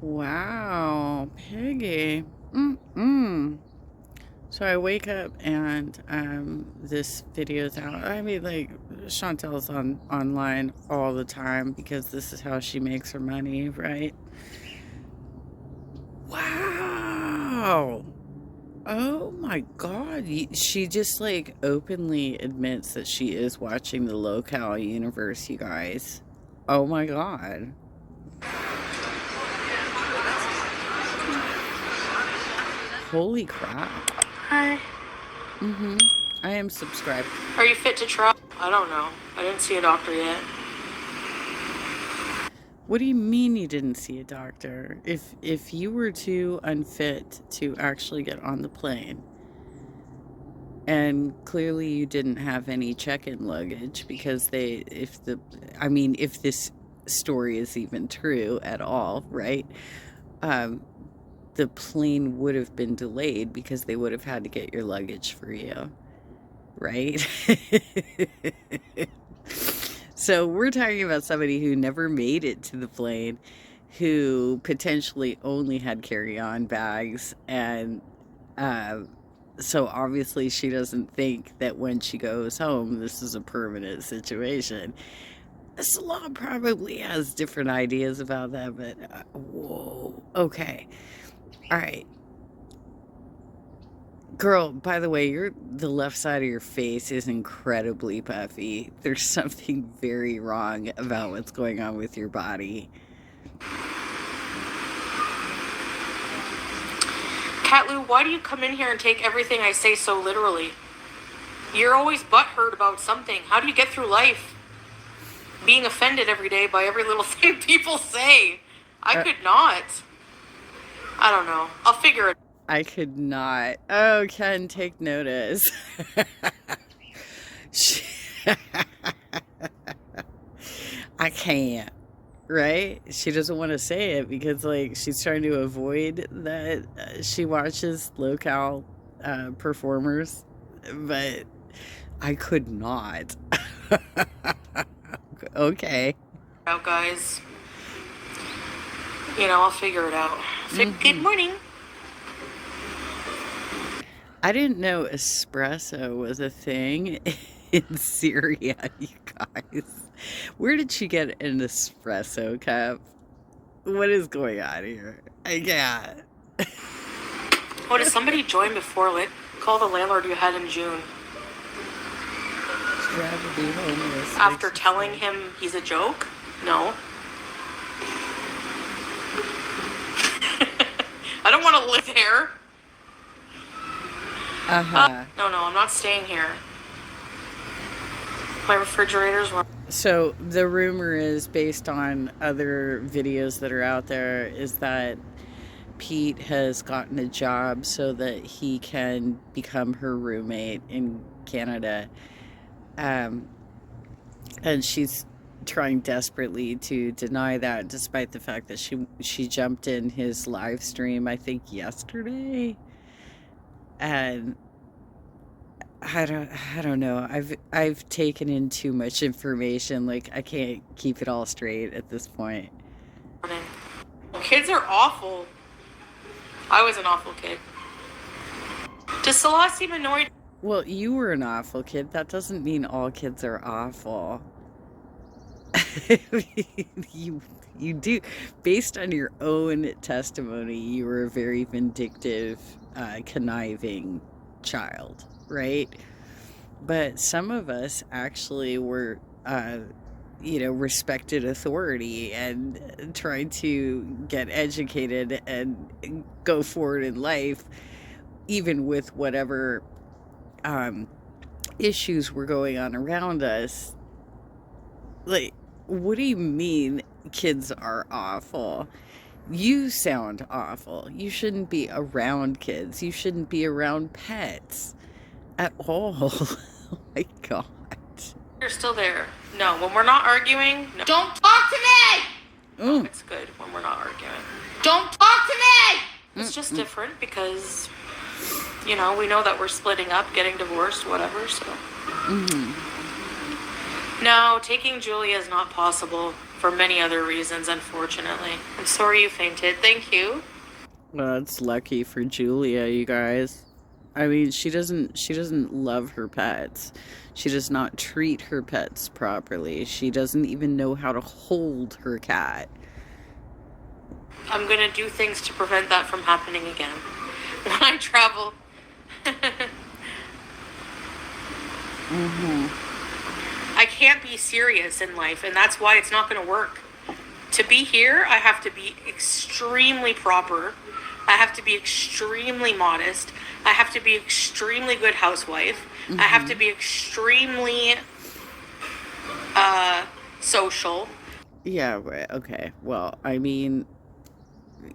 Wow, Peggy. Mm-mm. So I wake up and this video's out. I mean, like, Chantel's online all the time because this is how she makes her money, right? Wow. Oh my God. She just like openly admits that she is watching the Locale universe, you guys. Oh my God. Holy crap. Hi. I am subscribed. Are you fit to travel? I don't know. I didn't see a doctor yet. What do you mean you didn't see a doctor? If you were too unfit to actually get on the plane, and clearly you didn't have any check-in luggage because if this story is even true at all, right? The plane would have been delayed because they would have had to get your luggage for you, right? So we're talking about somebody who never made it to the plane, who potentially only had carry-on bags, and so obviously she doesn't think that when she goes home this is a permanent situation. Salon probably has different ideas about that, but whoa, okay, all right. Girl, by the way, the left side of your face is incredibly puffy. There's something very wrong about what's going on with your body. Catlou, why do you come in here and take everything I say so literally? You're always butthurt about something. How do you get through life? Being offended every day by every little thing people say. I could not. I don't know. I'll figure it out. I could not. Oh, Ken, take notice. I can't, right? She doesn't want to say it because, like, she's trying to avoid that she watches Locale performers, but I could not. Okay. Out, guys. You know, I'll figure it out. Good morning. I didn't know espresso was a thing in Syria, you guys. Where did she get an espresso cup? What is going on here? I can't. Oh, did somebody join before lit? Call the landlord you had in June. After telling him he's a joke? No. I don't want to live there. No, I'm not staying here. My refrigerator's wrong. So the rumor is, based on other videos that are out there, is that Pete has gotten a job so that he can become her roommate in Canada. And she's trying desperately to deny that, despite the fact that she jumped in his live stream, I think yesterday. And I don't know. I've taken in too much information. Like, I can't keep it all straight at this point. Kids are awful. I was an awful kid. Does Salah seem annoyed? Well, you were an awful kid. That doesn't mean all kids are awful. You do, based on your own testimony, you were a very vindictive, conniving child, right? But some of us actually were, respected authority and tried to get educated and go forward in life, even with whatever issues were going on around us. Like, what do you mean kids are awful? You sound awful. You shouldn't be around kids. You shouldn't be around pets at all. Oh my God. You're still there. No, when we're not arguing, no. Don't talk to me! Oh, it's good when we're not arguing. Don't talk to me! It's just different because, we know that we're splitting up, getting divorced, whatever, so. No, taking Julia is not possible for many other reasons, unfortunately. I'm sorry you fainted. Thank you. Well, it's lucky for Julia, you guys. I mean, she doesn't love her pets. She does not treat her pets properly. She doesn't even know how to hold her cat. I'm gonna do things to prevent that from happening again. When I travel. I can't be serious in life, and that's why it's not gonna work. To be here, I have to be extremely proper. I have to be extremely modest. I have to be extremely good housewife. I have to be extremely social. Yeah, right. Okay. Well, I mean,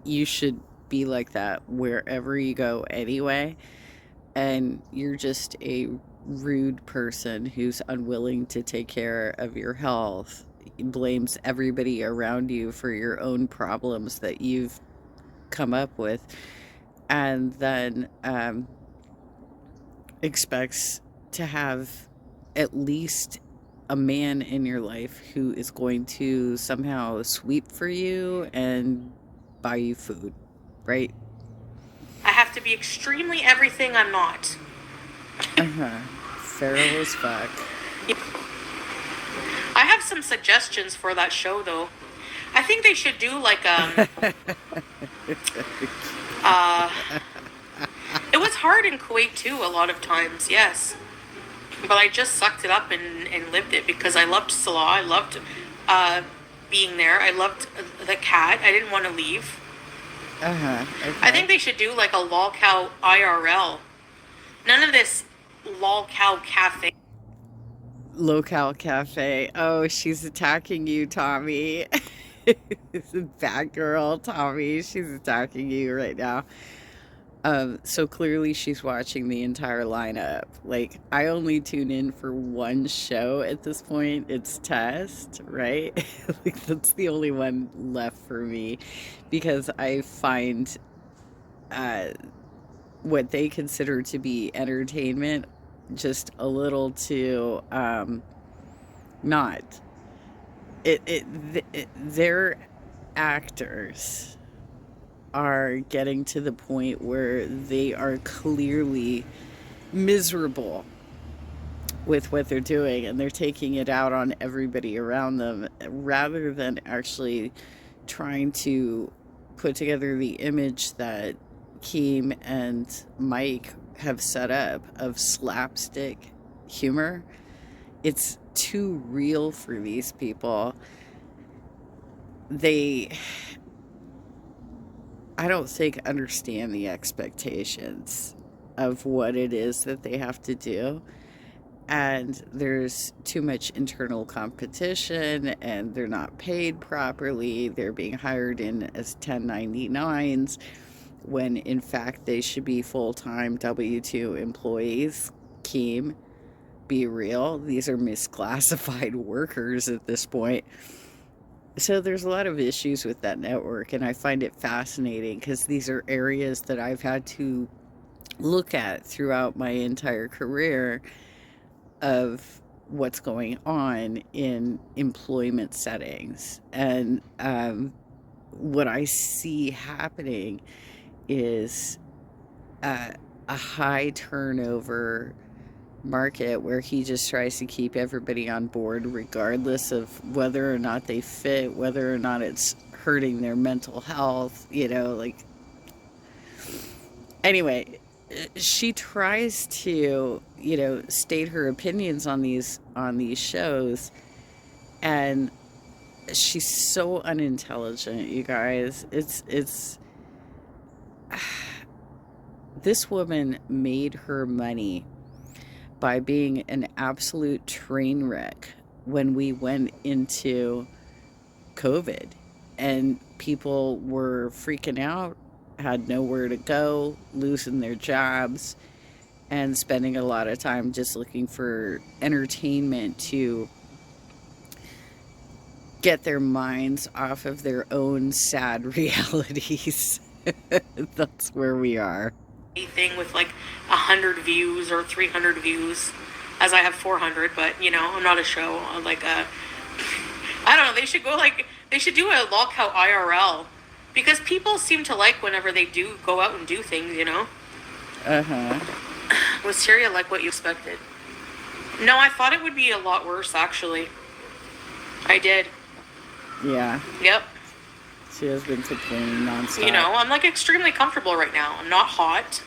you should be like that wherever you go anyway. And you're just a rude person who's unwilling to take care of your health, blames everybody around you for your own problems that you've come up with, and then expects to have at least a man in your life who is going to somehow sweep for you and buy you food, right? I have to be extremely everything I'm not. Feral as fuck. I have some suggestions for that show, though. I think they should do like it was hard in Kuwait too a lot of times, yes. But I just sucked it up and lived it because I loved Salah. I loved being there. I loved the cat. I didn't want to leave. Okay. I think they should do like a lolcow IRL. None of this lolcow cafe. Locale Cafe. Oh, she's attacking you, Tommy. Bad girl, Tommy. She's attacking you right now. So clearly she's watching the entire lineup. Like, I only tune in for one show at this point. It's Test, right? Like, that's the only one left for me because I find what they consider to be entertainment just a little too not. Their actors are getting to the point where they are clearly miserable with what they're doing, and they're taking it out on everybody around them rather than actually trying to put together the image that Keem and Mike have set up of slapstick humor. It's too real for these people. I don't think understand the expectations of what it is that they have to do. And there's too much internal competition, and they're not paid properly. They're being hired in as 1099s when in fact they should be full-time W-2 employees. Keem, be real. These are misclassified workers at this point. So there's a lot of issues with that network, and I find it fascinating because these are areas that I've had to look at throughout my entire career of what's going on in employment settings. And what I see happening is a high turnover market where he just tries to keep everybody on board regardless of whether or not they fit, whether or not it's hurting their mental health, like, anyway, she tries to, state her opinions on these shows, and she's so unintelligent, you guys. It's this woman made her money by being an absolute train wreck when we went into COVID, and people were freaking out, had nowhere to go, losing their jobs, and spending a lot of time just looking for entertainment to get their minds off of their own sad realities. That's where we are. Thing with like 100 views or 300 views, as I have 400, but I'm not a show. Like I don't know. They should do a lockout IRL, because people seem to like whenever they do go out and do things. Was Syria like what you expected? No, I thought it would be a lot worse, actually. I did. Yeah. Yep. She has been complaining nonstop. I'm like extremely comfortable right now. I'm not hot.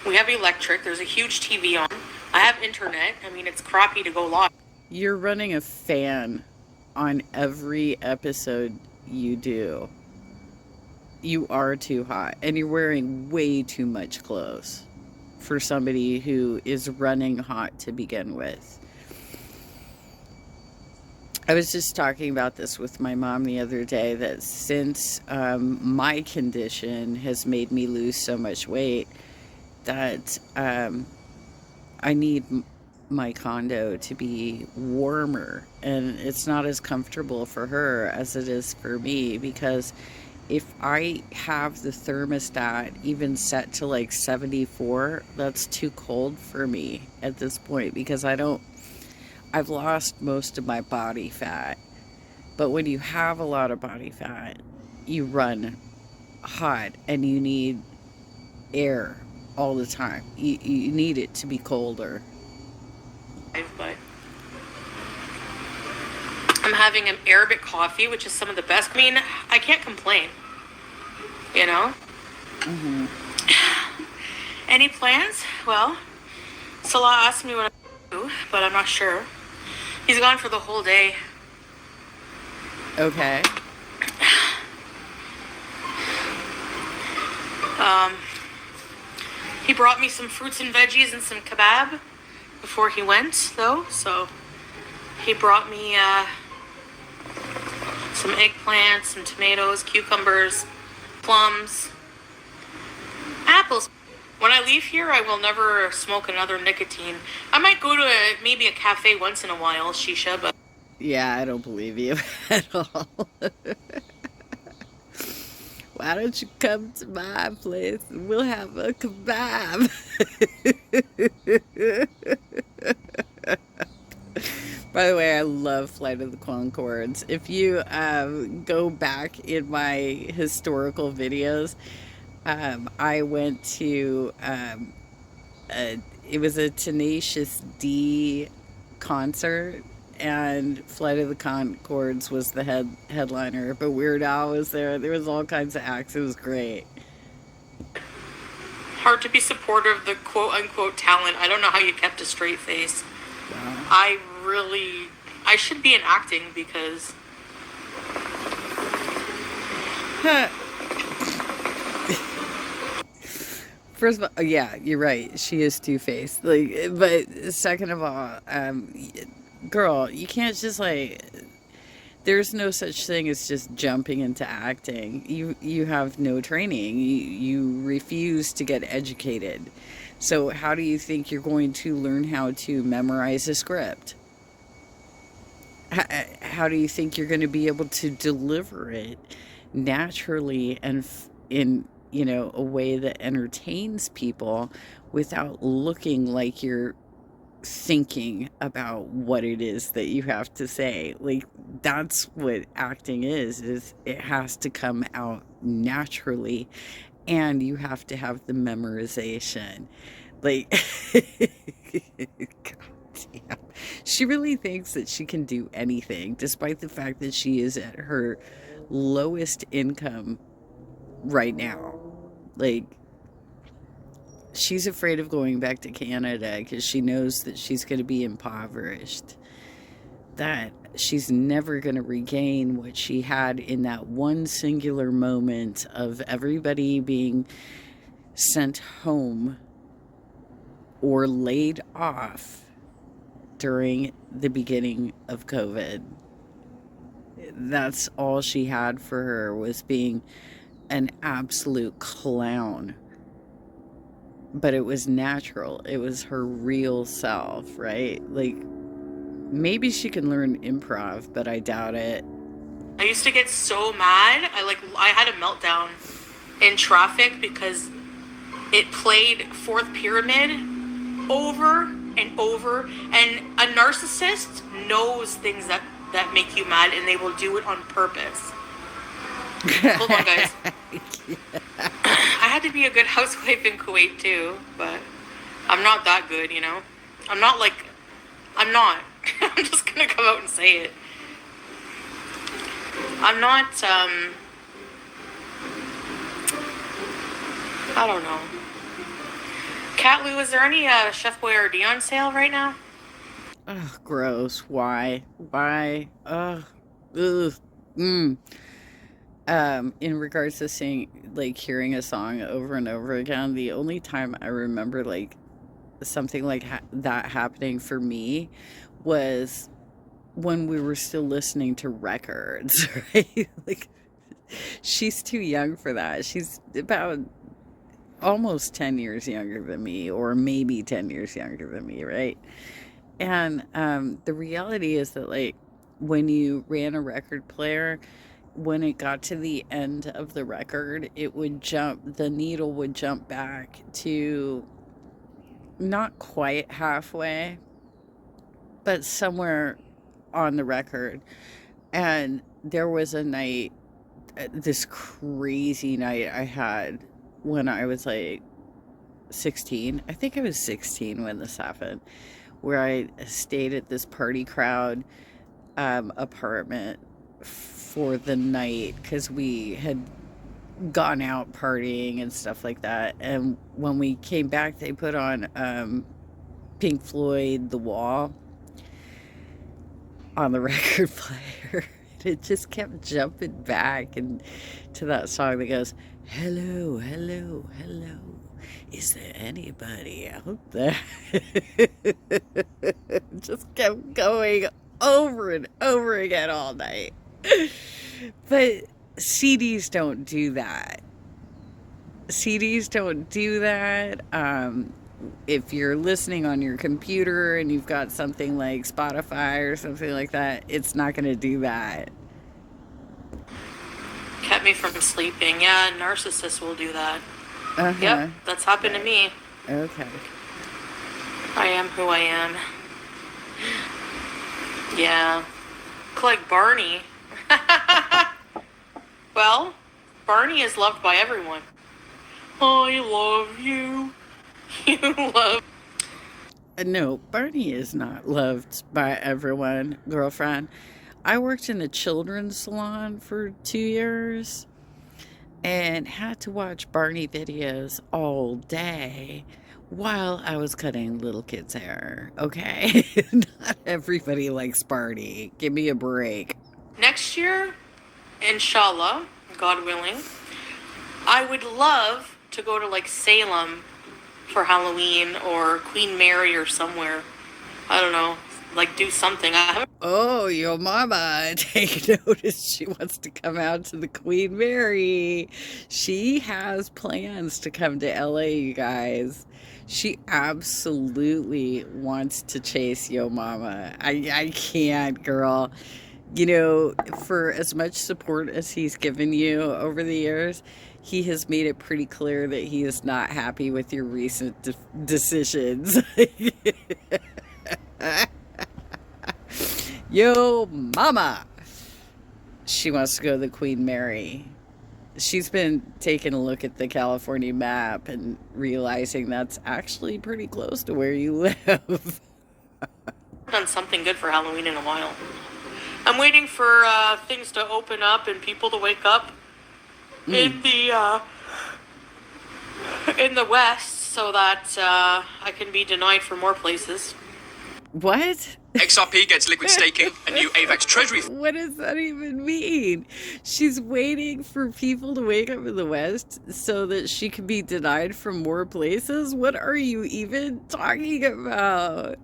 We have electric. There's a huge TV on. I have internet. I mean, it's crappy to go live. You're running a fan on every episode you do. You are too hot, and you're wearing way too much clothes for somebody who is running hot to begin with. I was just talking about this with my mom the other day, that since my condition has made me lose so much weight, that I need my condo to be warmer, and it's not as comfortable for her as it is for me, because if I have the thermostat even set to like 74, that's too cold for me at this point, because I've lost most of my body fat. But when you have a lot of body fat, you run hot and you need air all the time. You need it to be colder. But I'm having an Arabic coffee, which is some of the best. I mean, I can't complain. Mm-hmm. Any plans? Well, Salah asked me what I do, but I'm not sure. He's gone for the whole day. Okay. He brought me some fruits and veggies and some kebab before he went, though. So he brought me some eggplants, some tomatoes, cucumbers, plums, apples. When I leave here, I will never smoke another nicotine. I might go to maybe a cafe once in a while, shisha, but... Yeah, I don't believe you at all. Why don't you come to my place and we'll have a kebab? By the way, I love Flight of the Conchords. If you go back in my historical videos, I went to, it was a Tenacious D concert, and Flight of the Conchords was the headliner, but Weird Al was there. There was all kinds of acts. It was great. Hard to be supportive of the quote-unquote talent. I don't know how you kept a straight face. Wow. I should be in acting, because... First of all, yeah, you're right. She is two-faced. But second of all, girl, you can't just there's no such thing as just jumping into acting. You have no training. You refuse to get educated. So how do you think you're going to learn how to memorize a script? How do you think you're going to be able to deliver it naturally and in a way that entertains people without looking like you're thinking about what it is that you have to say? That's what acting is it has to come out naturally, and you have to have the memorization. God damn. She really thinks that she can do anything, despite the fact that she is at her lowest income right now. She's afraid of going back to Canada because she knows that she's going to be impoverished, that she's never going to regain what she had in that one singular moment of everybody being sent home or laid off during the beginning of COVID. That's all she had for her, was being an absolute clown. But it was natural. It was her real self, right? Maybe she can learn improv, but I doubt it. I used to get so mad. I had a meltdown in traffic because it played Fourth Pyramid over and over. And a narcissist knows things that that make you mad, and they will do it on purpose. Hold on, guys. I had to be a good housewife in Kuwait too, but I'm not that good, you know? I'm not. I'm just gonna come out and say it. I'm not, I don't know. Cat Lou, is there any Chef Boyardee on sale right now? Ugh, gross. Why? Ugh. Ugh. In regards to hearing a song over and over again, the only time I remember something like that happening for me was when we were still listening to records, right? She's too young for that. She's about almost 10 years younger than me, or maybe 10 years younger than me, right? And the reality is that when you ran a record player, when it got to the end of the record, the needle would jump back to not quite halfway, but somewhere on the record. And there was a night, this crazy night I had when I was 16. I think I was 16 when this happened, where I stayed at this party crowd apartment for the night because we had gone out partying and stuff like that. And when we came back, they put on Pink Floyd, The Wall, on the record player. It just kept jumping back and to that song that goes, hello, hello, hello, is there anybody out there? It just kept going over and over again all night. But CDs don't do that. If you're listening on your computer and you've got something like Spotify or something like that, it's not going to do that. Kept me from sleeping. Yeah, narcissists will do that. Uh-huh. Yep, that's happened to me. Okay. I am who I am. Yeah. Like Barney. Well, Barney is loved by everyone. I love you. You love. No, Barney is not loved by everyone, girlfriend. I worked in a children's salon for 2 years and had to watch Barney videos all day while I was cutting little kids' hair. Okay? Not everybody likes Barney. Give me a break. Next year, inshallah, God willing, I would love to go to Salem for Halloween, or Queen Mary, or somewhere. I don't know. Do something. Oh, your mama, take notice. She wants to come out to the Queen Mary. She has plans to come to LA, you guys. She absolutely wants to chase Yo Mama. I can't, girl. You know, for as much support as he's given you over the years, he has made it pretty clear that he is not happy with your recent decisions. Yo Mama, she wants to go to the Queen Mary. She's been taking a look at the California map and realizing that's actually pretty close to where you live. Done something good for Halloween in a while. I'm waiting for things to open up and people to wake up in the West, so that I can be denied for more places. What? XRP gets liquid staking, a new AVAX treasury. What does that even mean? She's waiting for people to wake up in the West so that she can be denied from more places? What are you even talking about?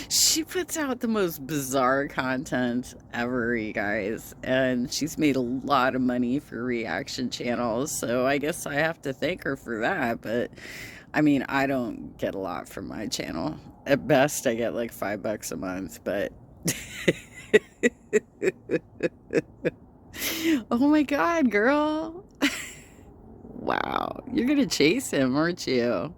She puts out the most bizarre content ever, you guys, and she's made a lot of money for reaction channels, so I guess I have to thank her for that. But I mean, I don't get a lot from my channel. At best, I get $5 a month, but oh my god, girl. Wow, you're gonna chase him, aren't you?